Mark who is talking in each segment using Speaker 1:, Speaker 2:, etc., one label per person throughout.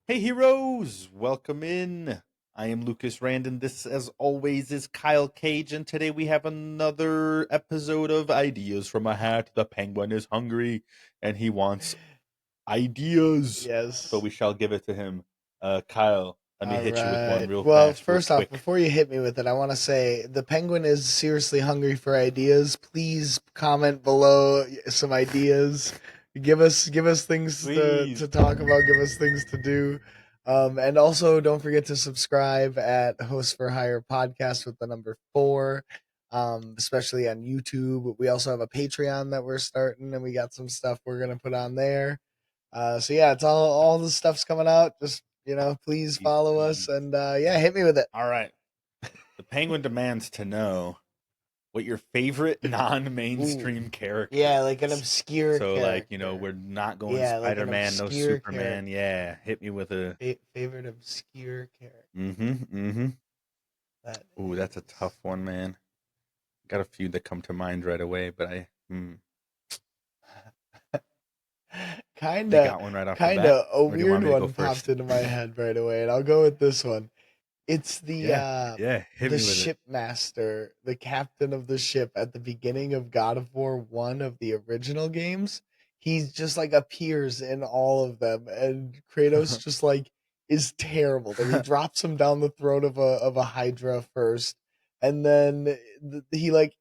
Speaker 1: Hey heroes, welcome in. I am Lucas Randon. This, as always, is Kyle Cage, and today we have another episode of Ideas from a Hat. The penguin is hungry and he wants ideas. So
Speaker 2: Yes.
Speaker 1: we shall give it to him. Kyle, let me
Speaker 2: All
Speaker 1: hit you with one
Speaker 2: right.
Speaker 1: real
Speaker 2: Well,
Speaker 1: fast, real
Speaker 2: first off,
Speaker 1: quick.
Speaker 2: before you hit me with it, I want to say the penguin is seriously hungry for ideas. Please comment below some ideas. Give us things to
Speaker 1: Please.
Speaker 2: talk about. Give us things to do. And also don't forget to subscribe at Hosts4Hire podcast with the number 4. Especially on YouTube. We also have a Patreon that we're starting, and we got some stuff we're gonna put on there. So yeah, it's all the stuff's coming out. Just please
Speaker 1: Please,
Speaker 2: follow us
Speaker 1: please.
Speaker 2: and yeah, hit me with it.
Speaker 1: All right. The penguin demands to know what your favorite
Speaker 2: Ooh,
Speaker 1: non-mainstream character
Speaker 2: yeah, like an
Speaker 1: is.
Speaker 2: obscure
Speaker 1: So, like,
Speaker 2: character.
Speaker 1: we're not going
Speaker 2: Yeah, like an
Speaker 1: Spider-Man, no
Speaker 2: obscure
Speaker 1: Superman.
Speaker 2: character.
Speaker 1: Yeah, hit me with a
Speaker 2: Favorite obscure character.
Speaker 1: mm-hmm, mm-hmm.
Speaker 2: That
Speaker 1: Ooh, that's a
Speaker 2: is
Speaker 1: tough one, man. Got a few that come to mind right away, but
Speaker 2: kind
Speaker 1: you
Speaker 2: of
Speaker 1: got one right off the
Speaker 2: kind
Speaker 1: bat,
Speaker 2: of a
Speaker 1: or do you want
Speaker 2: weird
Speaker 1: me to go
Speaker 2: one
Speaker 1: first?
Speaker 2: popped into my head right away, and I'll go with this one. It's
Speaker 1: Yeah, yeah, hit
Speaker 2: the
Speaker 1: me with it.
Speaker 2: shipmaster, the captain of the ship at the beginning of God of War 1 of the original games. He just like appears in all of them, and Kratos just like is terrible. Then he drops him down the throat of a Hydra first, and then he like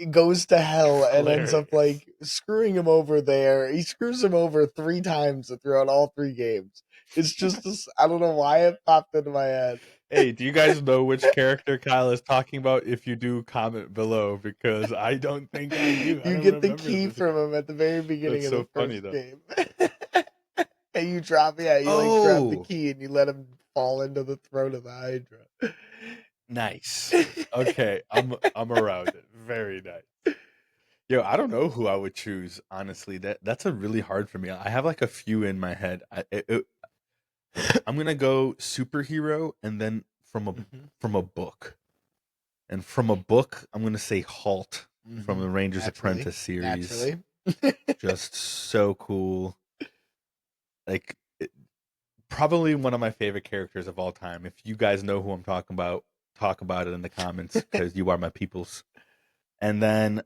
Speaker 2: goes to hell and ends up
Speaker 1: Hilarious.
Speaker 2: like screwing him over there. He screws him over 3 times throughout all 3 games. It's just this, I don't know why it popped into my head.
Speaker 1: Hey, do you guys know which character Kyle is talking about? If you do, comment below because I don't think I do. I
Speaker 2: You
Speaker 1: don't
Speaker 2: get the
Speaker 1: remember
Speaker 2: key
Speaker 1: this
Speaker 2: from
Speaker 1: guy.
Speaker 2: him at the very beginning
Speaker 1: That's
Speaker 2: of the
Speaker 1: so funny
Speaker 2: first
Speaker 1: though.
Speaker 2: game. And you drop, yeah, you like grab the
Speaker 1: Oh,
Speaker 2: key and you let him fall into the throat of the Hydra.
Speaker 1: nice. Okay, I'm around it. Very nice. Yo, I don't know who I would choose. Honestly, that's a really hard for me. I have like a few in my head. I'm gonna go superhero, and then
Speaker 2: Mhm,
Speaker 1: from a book, and from a book, I'm gonna say Halt from
Speaker 2: mhm.
Speaker 1: the Ranger's
Speaker 2: Naturally,
Speaker 1: Apprentice series.
Speaker 2: naturally.
Speaker 1: Just so cool. Like probably one of my favorite characters of all time. If you guys know who I'm talking about, talk about it in the comments because you are my peoples. And then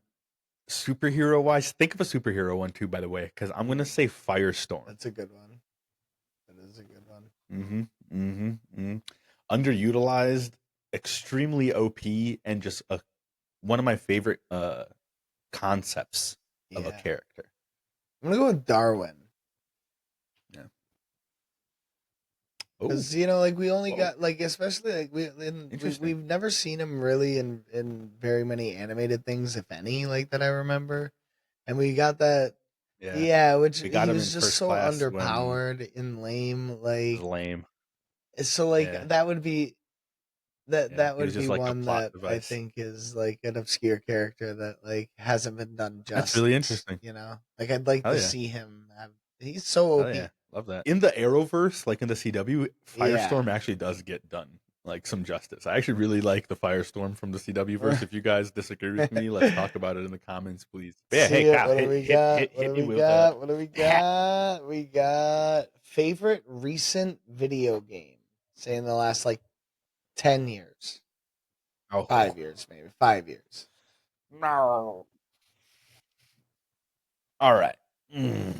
Speaker 1: superhero wise, think of a superhero one too, by the way, because I'm gonna
Speaker 2: Ooh,
Speaker 1: say Firestorm.
Speaker 2: that's a good one. That is a good one.
Speaker 1: Mm-hmm. Mm-hmm. Mm-hmm. Underutilized, extremely OP, and just a one of my favorite concepts of a
Speaker 2: Yeah.
Speaker 1: character.
Speaker 2: I'm gonna go with Darwin.
Speaker 1: Yeah. Oh,
Speaker 2: Because like we only
Speaker 1: whoa.
Speaker 2: got like especially like
Speaker 1: Interesting.
Speaker 2: we've never seen him really in very many animated things, if any, like that I remember. And we got that.
Speaker 1: Yeah.
Speaker 2: Yeah, which
Speaker 1: We got
Speaker 2: he
Speaker 1: him
Speaker 2: was
Speaker 1: in
Speaker 2: just
Speaker 1: first
Speaker 2: so
Speaker 1: class when
Speaker 2: underpowered and lame.
Speaker 1: it was
Speaker 2: Like
Speaker 1: lame.
Speaker 2: so, like
Speaker 1: Yeah.
Speaker 2: that would be
Speaker 1: Yeah.
Speaker 2: that
Speaker 1: He was
Speaker 2: would
Speaker 1: just
Speaker 2: be
Speaker 1: like a
Speaker 2: one
Speaker 1: plot
Speaker 2: that I
Speaker 1: device.
Speaker 2: think is like an obscure character that like hasn't been done
Speaker 1: That's really
Speaker 2: justice.
Speaker 1: interesting.
Speaker 2: Like I'd like
Speaker 1: Hell
Speaker 2: to
Speaker 1: yeah.
Speaker 2: see him have. He's so
Speaker 1: Hell yeah.
Speaker 2: OP.
Speaker 1: Love that. In the Arrowverse, like in the CW,
Speaker 2: Yeah.
Speaker 1: Firestorm actually does get done like some justice. I actually really like the Firestorm from the CW verse. If you guys disagree with me, let's talk about it in the comments, please. But yeah, hey
Speaker 2: See it.
Speaker 1: Kyle,
Speaker 2: What do we got? What
Speaker 1: hit
Speaker 2: do
Speaker 1: me
Speaker 2: we
Speaker 1: with a
Speaker 2: got? What do we
Speaker 1: hat.
Speaker 2: got? We got favorite recent video game. Say in the last like 10 years,
Speaker 1: Oh
Speaker 2: 5 years, maybe 5 years.
Speaker 1: no. All right. Mm,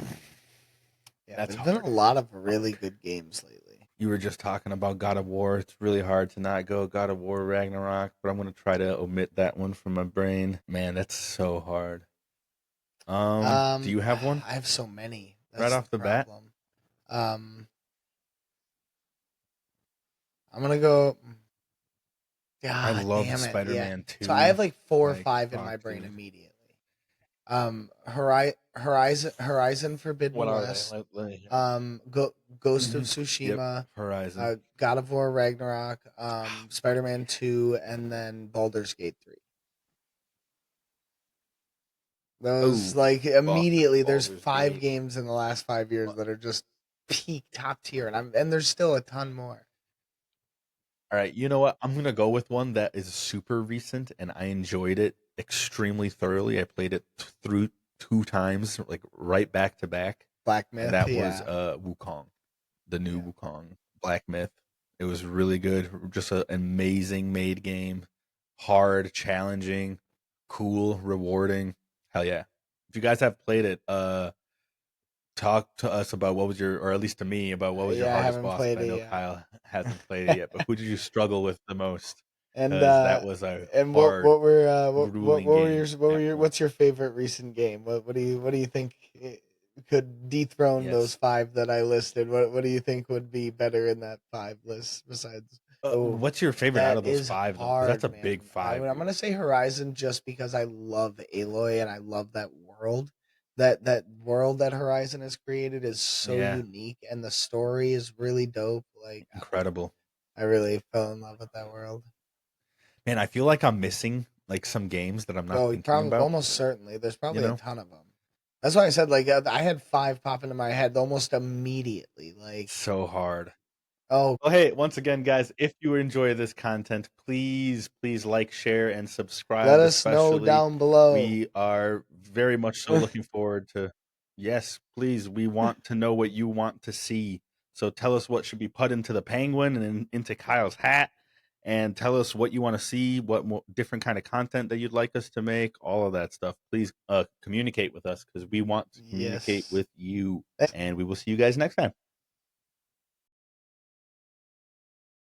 Speaker 2: Yeah,
Speaker 1: that's
Speaker 2: there's been a
Speaker 1: hard.
Speaker 2: lot of really
Speaker 1: Fuck.
Speaker 2: good games lately.
Speaker 1: You were just talking about God of War. It's really hard to not go God of War Ragnarok, but I'm gonna try to omit that one from my brain. Man, that's so hard. Do you have one
Speaker 2: I have so many.
Speaker 1: right
Speaker 2: That's the
Speaker 1: off the bat?
Speaker 2: problem. Um, I'm gonna go.
Speaker 1: I
Speaker 2: God
Speaker 1: loved
Speaker 2: damn it! Yeah.
Speaker 1: Spider-Man
Speaker 2: So I
Speaker 1: 2.
Speaker 2: have like four or
Speaker 1: Like,
Speaker 2: five in my
Speaker 1: fuck,
Speaker 2: brain
Speaker 1: dude.
Speaker 2: immediately. Horizon
Speaker 1: What
Speaker 2: Forbidden
Speaker 1: are they?
Speaker 2: West.
Speaker 1: Let me hear.
Speaker 2: Ghost of
Speaker 1: Hmm. Yep,
Speaker 2: Tsushima.
Speaker 1: Horizon.
Speaker 2: God of War Ragnarok. Spider-Man 2, and then Baldur's Gate 3. Those
Speaker 1: Oh,
Speaker 2: like
Speaker 1: fuck.
Speaker 2: immediately. There's
Speaker 1: Baldur's
Speaker 2: 5
Speaker 1: Gate.
Speaker 2: games in the last 5 years
Speaker 1: Fuck.
Speaker 2: that are just peak top tier, and there's still a ton more.
Speaker 1: All right, you know what? I'm gonna go with one that is super recent, and I enjoyed it extremely thoroughly. I played it through 2 times, like right back to back,
Speaker 2: Black
Speaker 1: and
Speaker 2: Myth,
Speaker 1: that was
Speaker 2: yeah,
Speaker 1: Wukong, the new
Speaker 2: yeah.
Speaker 1: Wukong. Black Myth. It was really good. Just an amazing made game. Hard, challenging, cool, rewarding. Hell yeah. If you guys have played it, talk to us about what was your, or at least to me, about what was your
Speaker 2: Yeah, I
Speaker 1: hardest
Speaker 2: haven't
Speaker 1: boss. Because
Speaker 2: played
Speaker 1: I
Speaker 2: it
Speaker 1: know
Speaker 2: yet.
Speaker 1: Kyle hasn't played it yet. But who did you struggle with the most?
Speaker 2: And
Speaker 1: Because that was a hard,
Speaker 2: what were
Speaker 1: grueling
Speaker 2: what were your
Speaker 1: game at points.
Speaker 2: what's your favorite recent game? What do you think could dethrone those
Speaker 1: Yes.
Speaker 2: five that I listed? What do you think would be better in that five list besides? Oh,
Speaker 1: What's your favorite out
Speaker 2: that
Speaker 1: of those
Speaker 2: is
Speaker 1: five though? Because that's
Speaker 2: hard,
Speaker 1: a big
Speaker 2: man.
Speaker 1: five,
Speaker 2: I'm
Speaker 1: dude.
Speaker 2: gonna say Horizon just because I love Aloy and I love that world. That world that Horizon has created is so
Speaker 1: Yeah,
Speaker 2: unique, and the story is really dope. Like I don't know,
Speaker 1: incredible.
Speaker 2: I really fell in love with that world.
Speaker 1: Man, I feel like I'm missing like some games that I'm not
Speaker 2: Oh, you
Speaker 1: thinking
Speaker 2: probably
Speaker 1: about.
Speaker 2: almost certainly. There's
Speaker 1: You
Speaker 2: probably a
Speaker 1: know,
Speaker 2: ton of them. That's why I said like I had five pop into my head almost immediately. Like
Speaker 1: so hard.
Speaker 2: oh,
Speaker 1: Well, hey, once again, guys, if you enjoy this content, please like, share, and
Speaker 2: let
Speaker 1: subscribe.
Speaker 2: us know
Speaker 1: Especially,
Speaker 2: down below.
Speaker 1: we are very much so looking forward to. Yes, please. We want to know what you want to see. So tell us what should be put into the penguin and into Kyle's hat, and tell us what you want to see, what different kind of content that you'd like us to make, all of that stuff. Please communicate with us because we want to communicate
Speaker 2: Yes.
Speaker 1: with you, and we will see you guys next time.